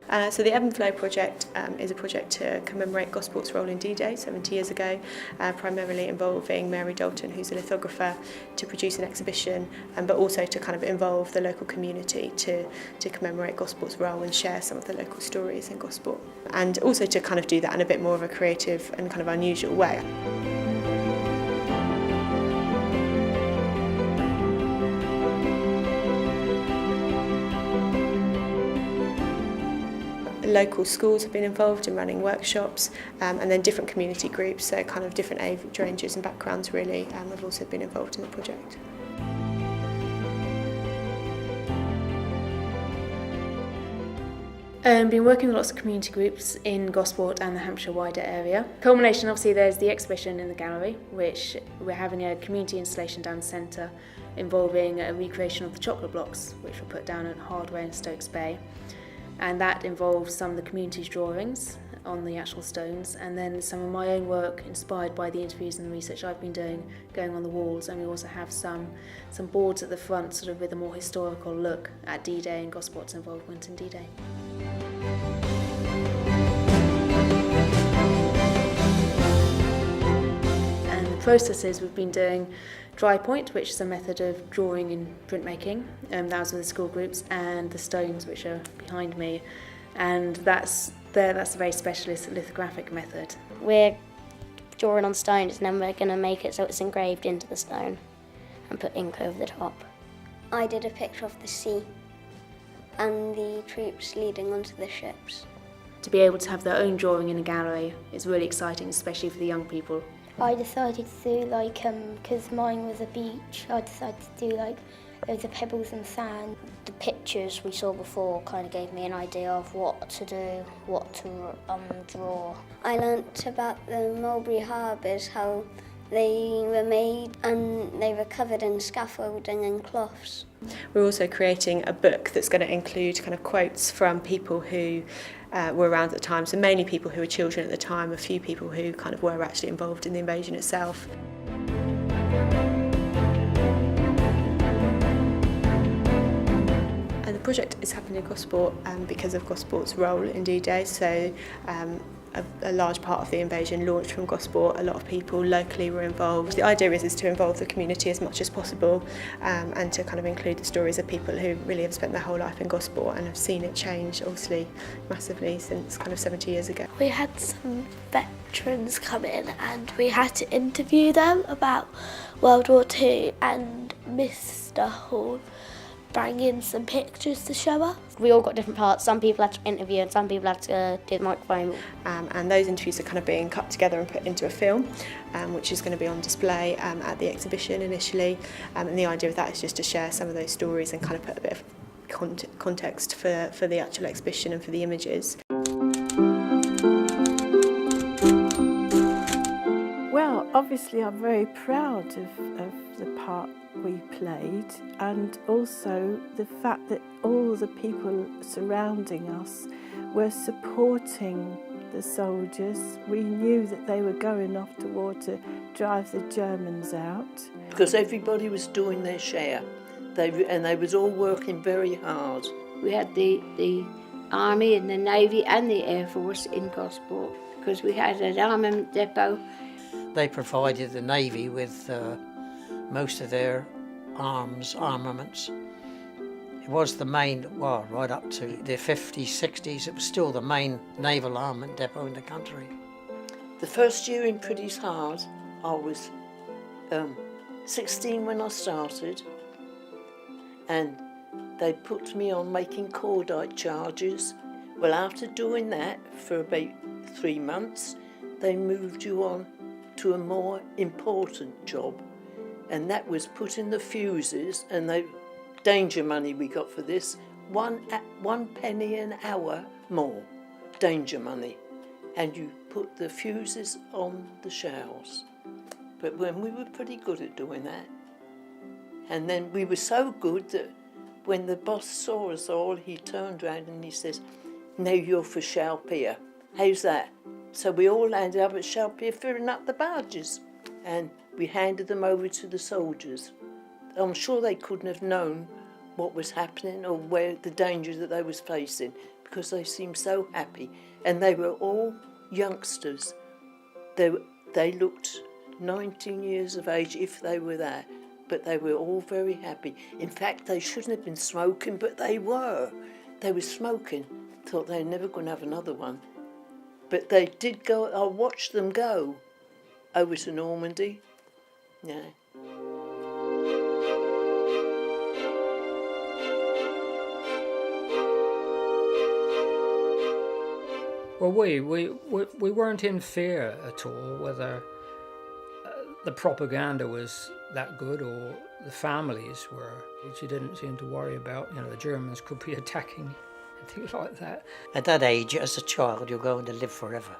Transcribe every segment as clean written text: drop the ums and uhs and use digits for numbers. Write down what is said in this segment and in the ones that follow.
So the Ebb And Flow project is a project to commemorate Gosport's role in D-Day 70 years ago, primarily involving Mary Dalton, who's a lithographer, to produce an exhibition, but also to kind of involve the local community to commemorate Gosport's role and share some of the local stories in Gosport. And also to kind of do that in a bit more of a creative and kind of unusual way. Local schools have been involved in running workshops, and then different community groups, so kind of different age ranges and backgrounds really, have also been involved in the project. Been working with lots of community groups in Gosport and the Hampshire wider area. Culmination, obviously, there's the exhibition in the gallery, which we're having a community installation down the centre involving a recreation of the chocolate blocks, which were put down at Hardware in Stokes Bay. And that involves some of the community's drawings on the actual stones, and then some of my own work inspired by the interviews and the research I've been doing going on the walls. And we also have some boards at the front, sort of with a more historical look at D-Day and Gosport's involvement in D-Day. And the processes we've been doing dry point, which is a method of drawing in printmaking, that was with the school groups, and the stones, which are behind me, and that's a very specialist lithographic method. We're drawing on stones and then we're going to make it so it's engraved into the stone and put ink over the top. I did a picture of the sea and the troops leading onto the ships. To be able to have their own drawing in a gallery is really exciting, especially for the young people. I decided to do because mine was a beach, I decided to do loads of pebbles and sand. The pictures we saw before kind of gave me an idea of what to do, what to draw. I learnt about the Mulberry Harbours, how they were made and they were covered in scaffolding and cloths. We're also creating a book that's going to include kind of quotes from people who were around at the time, so mainly people who were children at the time, a few people who kind of were actually involved in the invasion itself. And the project is happening in Gosport because of Gosport's role in D-Day, so a large part of the invasion launched from Gosport. A lot of people locally were involved. The idea is to involve the community as much as possible, and to kind of include the stories of people who really have spent their whole life in Gosport and have seen it change, obviously, massively since kind of 70 years ago. We had some veterans come in and we had to interview them about World War II, and Mr. Hall bring in some pictures to show us. We all got different parts. Some people had to interview and some people had to do the microphone. And those interviews are kind of being cut together and put into a film, which is going to be on display at the exhibition initially. And the idea of that is just to share some of those stories and kind of put a bit of context for the actual exhibition and for the images. Well, obviously I'm very proud of the part we played, and also the fact that all the people surrounding us were supporting the soldiers. We knew that they were going off to war to drive the Germans out. Because everybody was doing their share, and they was all working very hard. We had the Army and the Navy and the Air Force in Gosport, because we had an armament depot. They provided the Navy with most of their armaments. It was the main, well, right up to the 50s, 60s, it was still the main naval armament depot in the country. The first year in Pretty's Hard, I was 16 when I started, and they put me on making cordite charges. Well, after doing that for about 3 months, they moved you on to a more important job, and that was putting the fuses, and the danger money we got for this, one penny an hour more danger money, and you put the fuses on the shells. But when we were pretty good at doing that, and then we were so good that when the boss saw us all, he turned round and he says, "Now you're for Shell Pier. How's that?" So we all landed up at Shell Pier filling up the barges, and we handed them over to the soldiers. I'm sure they couldn't have known what was happening or where the danger that they was facing, because they seemed so happy. And they were all youngsters. They looked 19 years of age if they were that, but they were all very happy. In fact, they shouldn't have been smoking, but they were. They were smoking. Thought they were never going to have another one. But they did go. I watched them go over to Normandy. Yeah. Well, we weren't in fear at all whether the propaganda was that good or the families were. You didn't seem to worry about, the Germans could be attacking and things like that. At that age, as a child, you're going to live forever.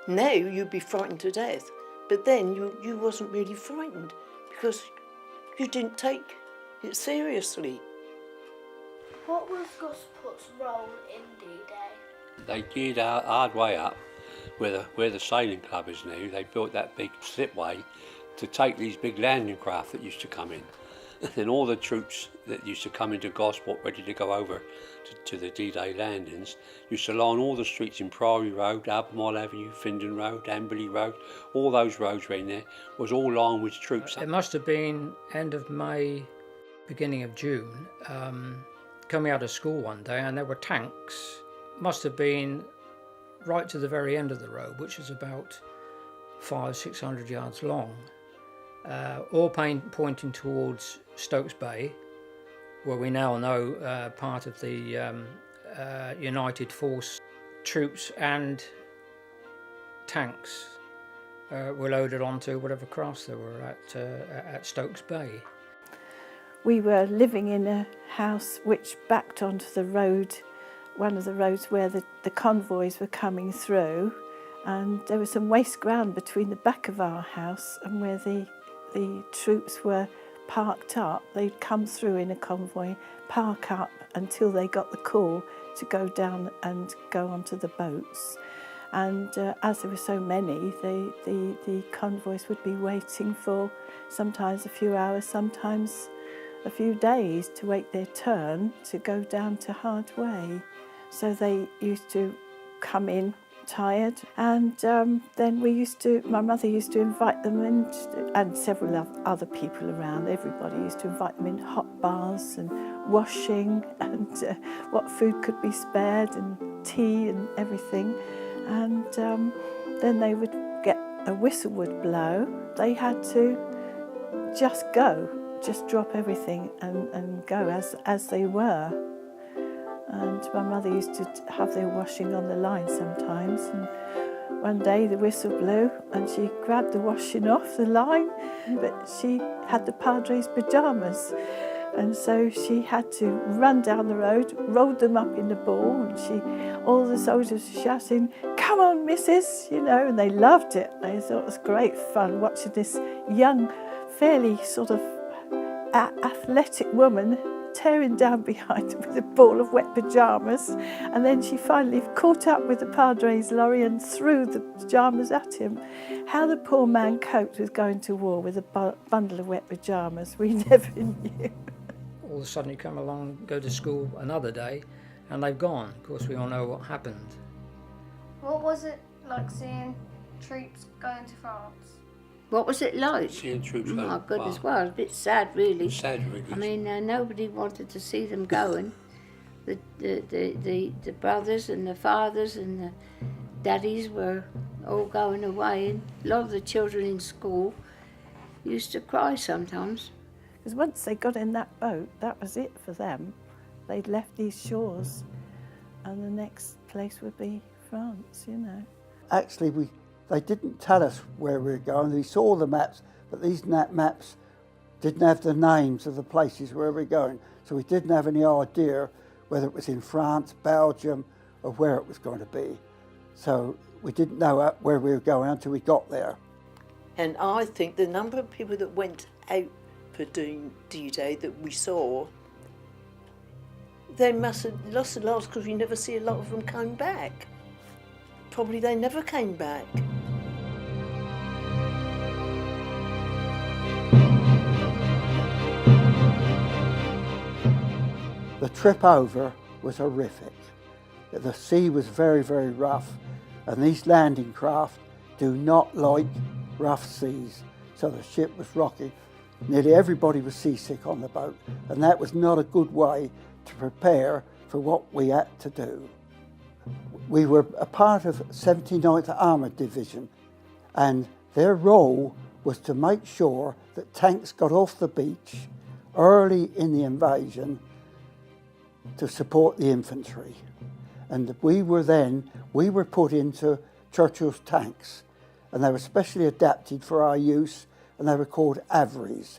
Now you'd be frightened to death, but then you wasn't really frightened because you didn't take it seriously. What was Gosport's role in D-Day? They geared our hard way up where the sailing club is now. They built that big slipway to take these big landing craft that used to come in. And all the troops that used to come into Gosport ready to go over to the D-Day landings used to line all the streets in Priory Road, Albemarle Avenue, Findon Road, Amberley Road, all those roads around there was all lined with troops. It must have been end of May, beginning of June, coming out of school one day, and there were tanks. Must have been right to the very end of the road, which is about 500-600 yards long, all pointing towards Stokes Bay, where we now know part of the United Force troops and tanks were loaded onto whatever crafts there were at Stokes Bay. We were living in a house which backed onto the road, one of the roads where the convoys were coming through, and there was some waste ground between the back of our house and where the troops were parked up. They'd come through in a convoy, park up until they got the call to go down and go onto the boats. And as there were so many, the convoys would be waiting for sometimes a few hours, sometimes a few days to wait their turn to go down to Hardway. So they used to come in tired, and then my mother used to invite them in, and several other people around. Everybody used to invite them in hot baths and washing and what food could be spared and tea and everything. And then they would get a whistle would blow. They had to just go, just drop everything and go as they were. And my mother used to have their washing on the line sometimes, and one day the whistle blew and she grabbed the washing off the line, but she had the Padre's pyjamas, and so she had to run down the road, rolled them up in the ball, and all the soldiers were shouting, "Come on, missus," and they loved it. They thought it was great fun watching this young, fairly sort of athletic woman tearing down behind him with a ball of wet pyjamas, and then she finally caught up with the Padre's lorry and threw the pyjamas at him. How the poor man coped with going to war with a bundle of wet pyjamas, we never knew. All of a sudden you come along, go to school another day, and they've gone. Of course, we all know what happened. What was it like seeing troops going to France? What was it like? Seeing troops Oh going. my goodness, well, it was a bit sad, really. Sad, really. I mean, nobody wanted to see them going. The brothers and the fathers and the daddies were all going away, and a lot of the children in school used to cry sometimes. Because once they got in that boat, that was it for them. They'd left these shores, and the next place would be France, Actually, they didn't tell us where we were going. We saw the maps, but these maps didn't have the names of the places where we were going. So we didn't have any idea whether it was in France, Belgium, or where it was going to be. So we didn't know where we were going until we got there. And I think the number of people that went out for doing D-Day that we saw, they must have lost a lot because we never see a lot of them coming back. Probably they never came back. The trip over was horrific. The sea was very, very rough, and these landing craft do not like rough seas, so the ship was rocking. Nearly everybody was seasick on the boat, and that was not a good way to prepare for what we had to do. We were a part of 79th Armoured Division, and their role was to make sure that tanks got off the beach early in the invasion to support the infantry. And we were put into Churchill's tanks, and they were specially adapted for our use, and they were called AVREs,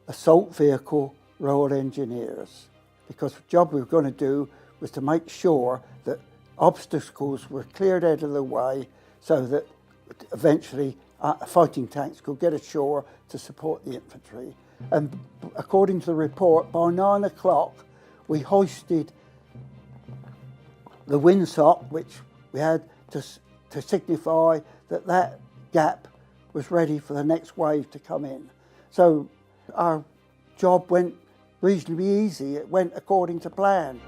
Assault Vehicle Royal Engineers, because the job we were going to do was to make sure that obstacles were cleared out of the way so that eventually fighting tanks could get ashore to support the infantry. And according to the report, by 9 o'clock we hoisted the windsock, which we had to signify that that gap was ready for the next wave to come in. So our job went reasonably easy. It went according to plan.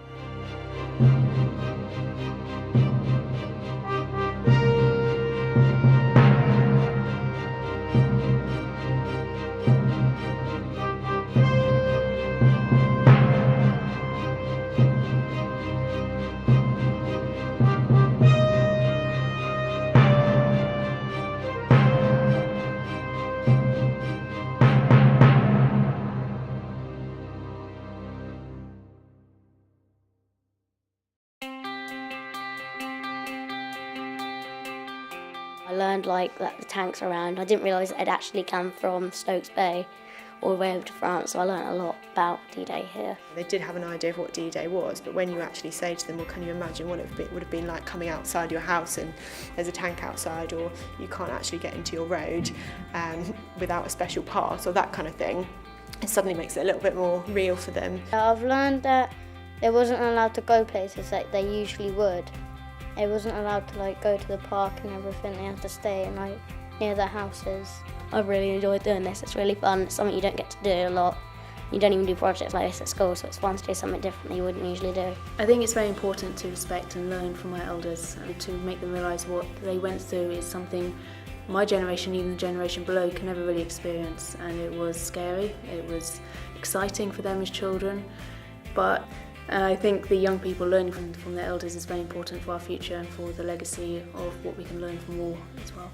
I learned that the tanks around. I didn't realise it had actually come from Stokes Bay all the way over to France, so I learned a lot about D-Day here. They did have an idea of what D-Day was, but when you actually say to them, well, can you imagine what it would have been like coming outside your house and there's a tank outside, or you can't actually get into your road without a special pass or that kind of thing, it suddenly makes it a little bit more real for them. I've learned that they wasn't allowed to go places like they usually would. They wasn't allowed to go to the park and everything. They had to stay near their houses. I've really enjoyed doing this. It's really fun. It's something you don't get to do a lot. You don't even do projects like this at school, so it's fun to do something different that you wouldn't usually do. I think it's very important to respect and learn from our elders and to make them realise what they went through is something my generation, even the generation below, can never really experience. And it was scary. It was exciting for them as children, but I think the young people learning from their elders is very important for our future and for the legacy of what we can learn from war as well.